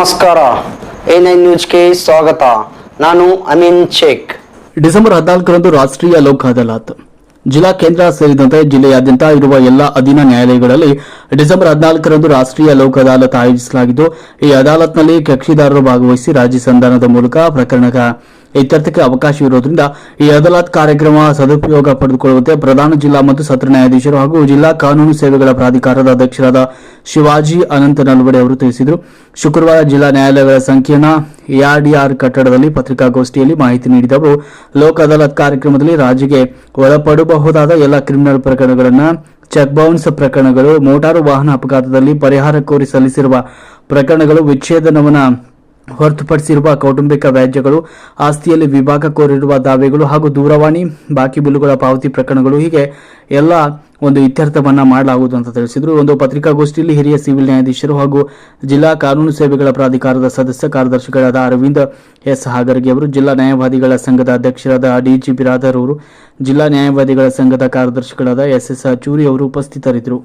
ನಮಸ್ಕಾರ, A9 ನ್ಯೂಸ್ಗೆ ಸ್ವಾಗತ. ನಾನು ಅಮೀನ್ ಶೇಖ್. ಡಿಸೆಂಬರ್ 14ರಂದು ರಾಷ್ಟ್ರೀಯ ಲೋಕ್ ಅದಾಲತ್ ಜಿಲ್ಲಾ ಕೇಂದ್ರ ಸೇರಿದಂತೆ ಜಿಲ್ಲೆಯಾದ್ಯಂತ ಇರುವ ಎಲ್ಲ ಅಧೀನ ನ್ಯಾಯಾಲಯಗಳಲ್ಲಿ ಡಿಸೆಂಬರ್ 14ರಂದು ರಾಷ್ಟ್ರೀಯ ಲೋಕ್ ಅದಾಲತ್ ಆಯೋಜಿಸಲಾಗಿದ್ದು, ಈ ಅದಾಲತ್ನಲ್ಲಿ ಕಕ್ಷಿದಾರರು ಭಾಗವಹಿಸಿ ರಾಜಿ ಸಂಧಾನದ ಮೂಲಕ ಪ್ರಕರಣಗಳ ಇತ್ಯರ್ಥಕ್ಕೆ ಅವಕಾಶವಿರುವುದರಿಂದ ಈ ಅದಾಲತ್ ಕಾರ್ಯಕ್ರಮ ಸದುಪಯೋಗ ಪಡೆದುಕೊಳ್ಳುವಂತೆ ಪ್ರಧಾನ ಜಿಲ್ಲಾ ಮತ್ತು ಸತ್ರ ನ್ಯಾಯಾಧೀಶರು ಹಾಗೂ ಜಿಲ್ಲಾ ಕಾನೂನು ಸೇವೆಗಳ ಪ್ರಾಧಿಕಾರದ ಅಧ್ಯಕ್ಷರಾದ ಶಿವಾಜಿ ಅನಂತ ನಲ್ವಡೆ ಅವರು ತಿಳಿಸಿದರು. ಶುಕ್ರವಾರ ಜಿಲ್ಲಾ ನ್ಯಾಯಾಲಯಗಳ ಸಂಕೀರ್ಣ ARDR ಕಟ್ಟಡದಲ್ಲಿ ಪತ್ರಿಕಾಗೋಷ್ಠಿಯಲ್ಲಿ ಮಾಹಿತಿ ನೀಡಿದ ಅವರು, ಲೋಕ್ ಅದಾಲತ್ ಕಾರ್ಯಕ್ರಮದಲ್ಲಿ ರಾಜಿಗೆ ಒಳಪಡಬಹುದಾದ ಎಲ್ಲ ಕ್ರಿಮಿನಲ್ ಪ್ರಕರಣಗಳನ್ನು, ಚೆಕ್ ಬೌನ್ಸ್ ಪ್ರಕರಣಗಳು, ಮೋಟಾರು ವಾಹನ ಅಪಘಾತದಲ್ಲಿ ಪರಿಹಾರ ಕೋರಿ ಸಲ್ಲಿಸಿರುವ ಪ್ರಕರಣಗಳು, ವಿಚ್ಛೇದನವನ್ನು ಹೊರತುಪಡಿಸಿರುವ ಕೌಟುಂಬಿಕ ವ್ಯಾಜ್ಯಗಳು, ಆಸ್ತಿಯಲ್ಲಿ ವಿಭಾಗ ಕೋರಿರುವ ದಾವೆಗಳು ಹಾಗೂ ದೂರವಾಣಿ ಬಾಕಿ ಬಿಲ್ಲುಗಳ ಪಾವತಿ ಪ್ರಕರಣಗಳು, ಹೀಗೆ ಎಲ್ಲ ಒಂದು ಇತ್ಯರ್ಥವನ್ನ ಮಾಡಲಾಗುವುದು ಅಂತ ತಿಳಿಸಿದರು. ಒಂದು ಪತ್ರಿಕಾಗೋಷ್ಠಿಯಲ್ಲಿ ಹಿರಿಯ ಸಿವಿಲ್ ನ್ಯಾಯಾಧೀಶರು ಹಾಗೂ ಜಿಲ್ಲಾ ಕಾನೂನು ಸೇವೆಗಳ ಪ್ರಾಧಿಕಾರದ ಸದಸ್ಯ ಕಾರ್ಯದರ್ಶಿಗಳಾದ ಅರವಿಂದ್ ಎಸ್ ಹಾಗರ್ಗಿ ಅವರು, ಜಿಲ್ಲಾ ನ್ಯಾಯವಾದಿಗಳ ಸಂಘದ ಅಧ್ಯಕ್ಷರಾದ DG ಬಿರಾದರ್ ಅವರು, ಜಿಲ್ಲಾ ನ್ಯಾಯವಾದಿಗಳ ಸಂಘದ ಕಾರ್ಯದರ್ಶಿಗಳಾದ SS ಚೂರಿ ಅವರು ಉಪಸ್ಥಿತರಿದ್ದರು.